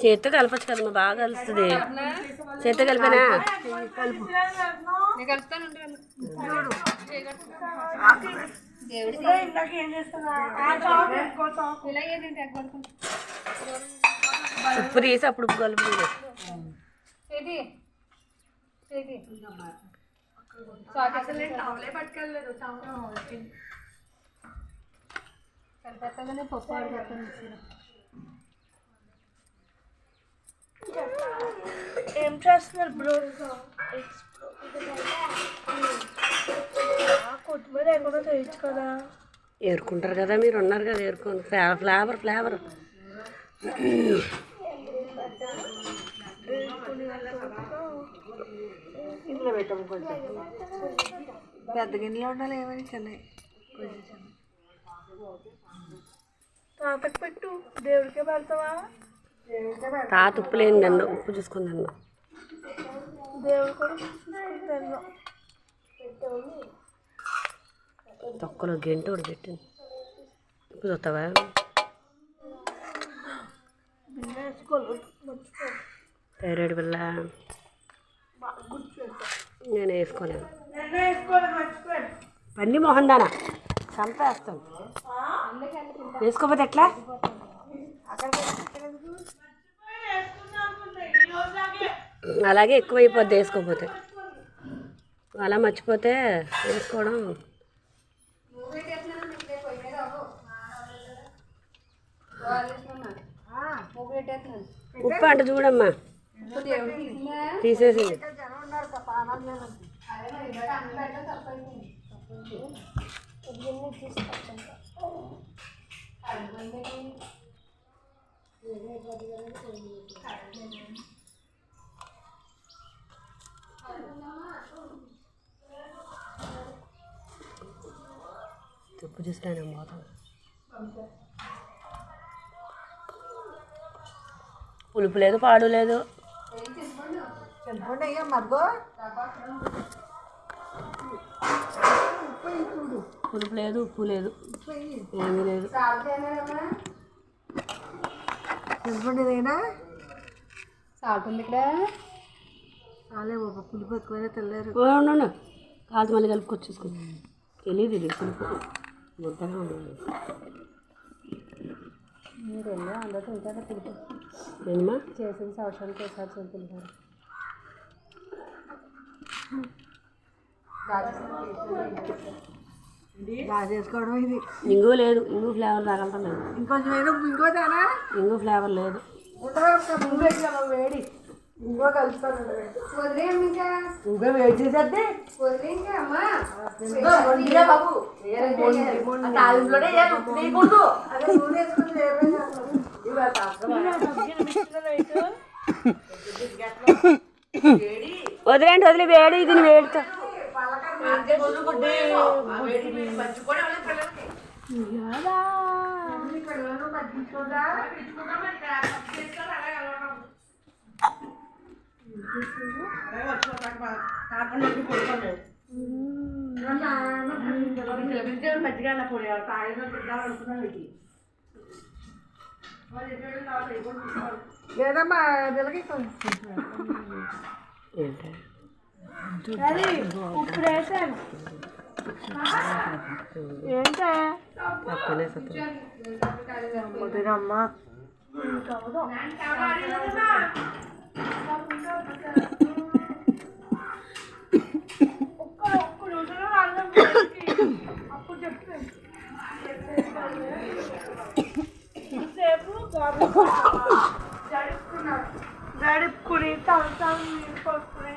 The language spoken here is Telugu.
చేత్తో కలపచ్చు కదమ్మా, బాగా కలుస్తుంది. చేత్తో కలిపినా ఉప్పు తీసి అప్పుడు ఉప్పు కలుపు. ఏం చేస్తున్నారు బ్రో? కొత్తిమీర ఎక్కడో చేయొచ్చు కదా. ఏరుకుంటారు కదా, మీరు ఉన్నారు కదా, ఏరుకోండి. ఫ్లేవర్ ఫ్లేవర్ ఇంట్లో పెట్టాము. కొంచెం పెద్ద గిన్నెలో ఉండాలి. ఏమని చిన్నవి కొంచెం తాతకు పెట్టు. దేవుడికే పెడతావా? తాత ఉప్పు లేని దండం, ఉప్పు చూసుకుని దండం. దేవుడు కూడా చూసుకుంటాను. తొక్కలో గంట ఒకటి పెట్టింది. ఉప్పు చూస్తావా? థైరాయిడ్ పిల్ల నేను వేసుకోలేను. పన్ని మొహం దానా చంపేస్తాను. వేసుకోపోతే ఎట్లా? అలాగే ఎక్కువైపోద్ది వేసుకోపోతే. అలా మర్చిపోతే వేసుకోవడం. ఉప్పు అంట చూడమ్మా, తీసేసింది. ఉప్పు చూస్తాను మొత్తం. పులుపు లేదు, పాడు లేదు. పులుపు లేదు, ఉప్పు లేదు, ఏమీ లేదు. సాల్ట్ ఉంది ఇక్కడ. చాలే బాబా, పులుపు ఎక్కువైనా తెల్లారు. కాదు, మళ్ళీ కలుపుకొచ్చేసుకున్నాను. తెలియదు ఇది పులుపు ముద్దగా ఉండదు. మీరు వెళ్ళా అందరితో ఉంటారా? పులుపు ఏమన్నా చేసిన సంవత్సరానికి ఒకసారి చదువుకుంటారు. బాగా చేసుకోవడం ఇది. ఇంగు లేదు, ఇంగు ఫ్లేవర్ తగలటం లేదు. ఇంకొంచెం ఇంకోదానా? ఇంగు ఫ్లేవర్ లేదు. వేడి ఇంకో కలుపుతాను. ఇంకో వేడి చేసేద్ది. వదిలేండి, వదిలి వేడి ఇది వేడితో. లేదమ్మా వెలకి ఉప్పు వేసాను. ఏంటా అమ్మా అప్పుడు చెప్తాను. జడుపుకుని తలసాలు నీళ్ళు పోసుకుని